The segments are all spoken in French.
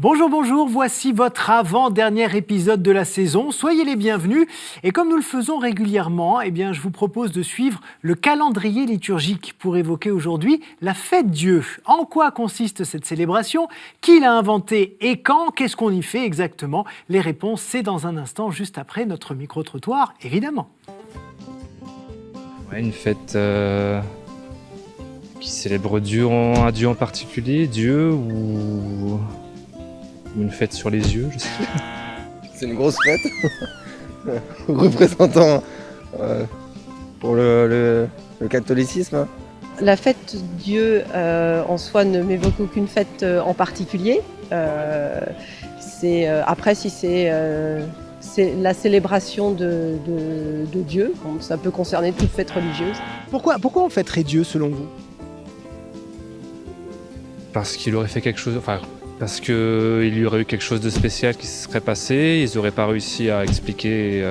Bonjour, bonjour, voici votre avant-dernier épisode de la saison. Soyez les bienvenus. Et comme nous le faisons régulièrement, je vous propose de suivre le calendrier liturgique pour évoquer aujourd'hui la fête Dieu. En quoi consiste cette célébration? Qui l'a inventée et quand? Qu'est-ce qu'on y fait exactement? Les réponses, c'est dans un instant, juste après notre micro-trottoir, évidemment. Ouais, une fête qui célèbre un Dieu en particulier, Dieu ou une fête sur les yeux, je sais pas. C'est une grosse fête représentant pour le catholicisme. La fête Dieu en soi ne m'évoque aucune fête en particulier. Après, si c'est la célébration de Dieu, bon, ça peut concerner toute fête religieuse. Pourquoi on fêterait Dieu selon vous? Parce qu'il aurait fait quelque chose, parce qu'il y aurait eu quelque chose de spécial qui se serait passé, ils n'auraient pas réussi à expliquer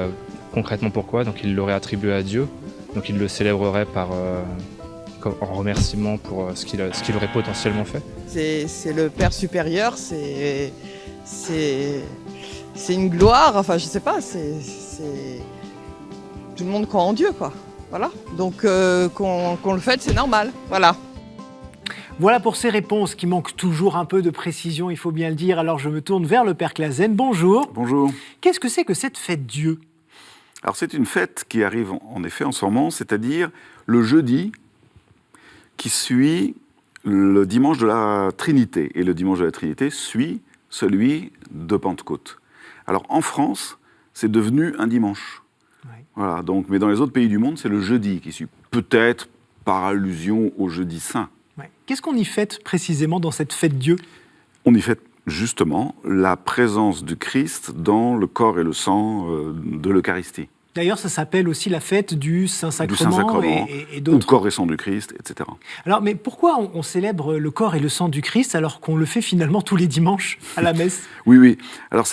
concrètement pourquoi, donc ils l'auraient attribué à Dieu, donc ils le célébreraient en remerciement pour ce qu'il aurait potentiellement fait. C'est le Père supérieur, c'est une gloire, je sais pas, tout le monde croit en Dieu, quoi. Voilà, donc qu'on le fête, c'est normal, voilà. Voilà pour ces réponses qui manquent toujours un peu de précision, il faut bien le dire. Alors je me tourne vers le Père Clasen. Bonjour. Bonjour. Qu'est-ce que c'est que cette fête Dieu? Alors c'est une fête qui arrive en effet en ce moment, c'est-à-dire le jeudi qui suit le dimanche de la Trinité. Et le dimanche de la Trinité suit celui de Pentecôte. Alors en France, c'est devenu un dimanche. Oui. Voilà, donc, mais dans les autres pays du monde, c'est le jeudi qui suit. Peut-être par allusion au jeudi saint. Ouais. Qu'est-ce qu'on y fête précisément dans cette fête Dieu? On y fête justement la présence du Christ dans le corps et le sang de l'Eucharistie. D'ailleurs, ça s'appelle aussi la fête du Saint-Sacrement, et d'autres. Ou corps et sang du Christ, etc. Alors, mais pourquoi on célèbre le corps et le sang du Christ alors qu'on le fait finalement tous les dimanches à la messe? Oui. Alors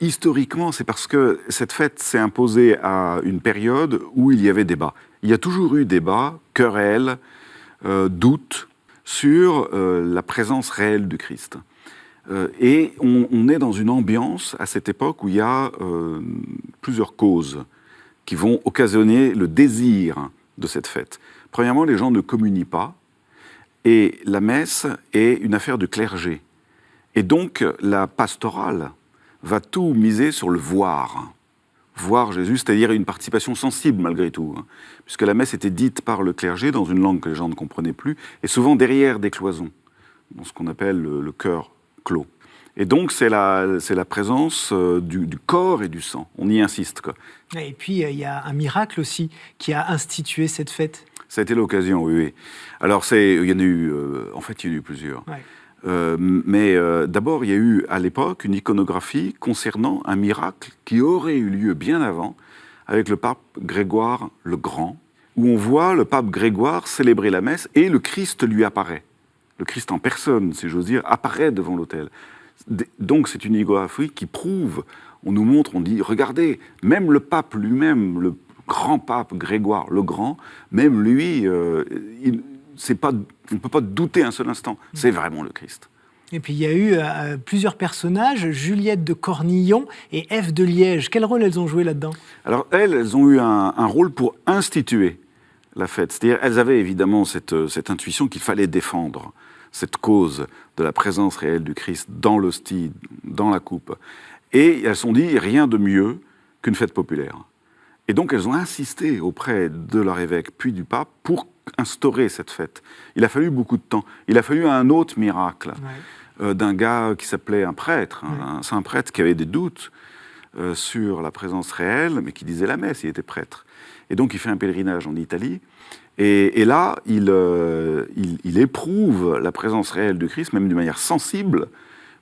historiquement, c'est parce que cette fête s'est imposée à une période où il y avait débat. Il y a toujours eu débat, querelle, doute sur la présence réelle du Christ. Et on est dans une ambiance à cette époque où il y a plusieurs causes qui vont occasionner le désir de cette fête. Premièrement, les gens ne communient pas, et la messe est une affaire de clergé. Et donc, la pastorale va tout miser sur le voir Jésus, c'est-à-dire une participation sensible malgré tout, puisque la messe était dite par le clergé dans une langue que les gens ne comprenaient plus, et souvent derrière des cloisons, dans ce qu'on appelle le chœur clos. Et donc, c'est la présence du corps et du sang. On y insiste, quoi. Et puis, il y a un miracle aussi qui a institué cette fête. Ça a été l'occasion, oui. Alors, il y en a eu plusieurs. Ouais. Mais d'abord, il y a eu, à l'époque, une iconographie concernant un miracle qui aurait eu lieu bien avant, avec le pape Grégoire le Grand, où on voit le pape Grégoire célébrer la messe et le Christ lui apparaît. Le Christ en personne, si j'ose dire, apparaît devant l'autel. Donc c'est une iconographie qui prouve, on nous montre, on dit, regardez, même le pape lui-même, le grand pape Grégoire le Grand, même lui, on ne peut pas douter un seul instant, c'est vraiment le Christ. Et puis il y a eu plusieurs personnages, Juliette de Cornillon et Ève de Liège. Quel rôle elles ont joué là-dedans? Alors elles ont eu un rôle pour instituer la fête. C'est-à-dire elles avaient évidemment cette intuition qu'il fallait défendre cette cause de la présence réelle du Christ dans l'hostie, dans la coupe. Et elles se sont dit, rien de mieux qu'une fête populaire. Et donc elles ont insisté auprès de leur évêque, puis du pape, pour instaurer cette fête. Il a fallu beaucoup de temps. Il a fallu un autre miracle d'un gars qui s'appelait un prêtre, un saint prêtre qui avait des doutes sur la présence réelle, mais qui disait la messe, il était prêtre. Et donc il fait un pèlerinage en Italie, et là, il éprouve la présence réelle du Christ, même d'une manière sensible,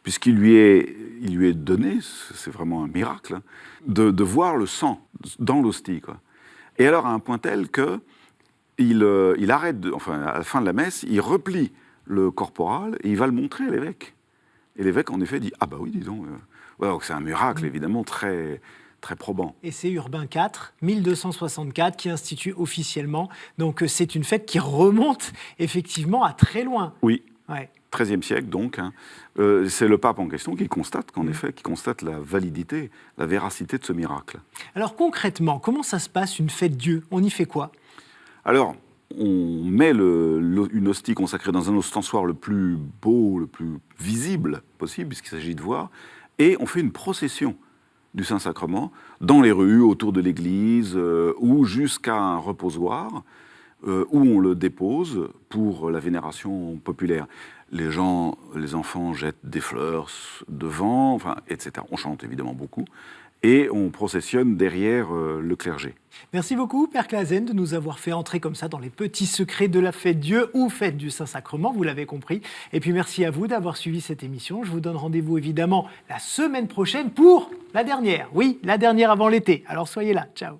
puisqu'il lui est donné, c'est vraiment un miracle, de voir le sang dans l'hostie, quoi. Et alors, à un point tel que il arrête, à la fin de la messe, il replie le corporal et il va le montrer à l'évêque. Et l'évêque, en effet, dit « Ah bah oui, dis donc, c'est un miracle, évidemment, très, très probant. » Et c'est Urbain IV, 1264, qui institue officiellement. Donc c'est une fête qui remonte effectivement à très loin. Oui. Ouais. XIIIe siècle donc, hein. C'est le pape en question qui constate qu'en effet, qui constate la validité, la véracité de ce miracle. Alors concrètement, comment ça se passe une fête Dieu? On y fait quoi? Alors, on met une hostie consacrée dans un ostensoir le plus beau, le plus visible possible, puisqu'il s'agit de voir, et on fait une procession du Saint-Sacrement dans les rues, autour de l'église, ou jusqu'à un reposoir, où on le dépose pour la vénération populaire. Les enfants jettent des fleurs devant, enfin, etc. On chante évidemment beaucoup, et on processionne derrière le clergé. Merci beaucoup, Père Clasen, de nous avoir fait entrer comme ça dans les petits secrets de la fête Dieu ou fête du Saint-Sacrement, vous l'avez compris. Et puis merci à vous d'avoir suivi cette émission. Je vous donne rendez-vous évidemment la semaine prochaine pour la dernière. Oui, la dernière avant l'été. Alors soyez là. Ciao.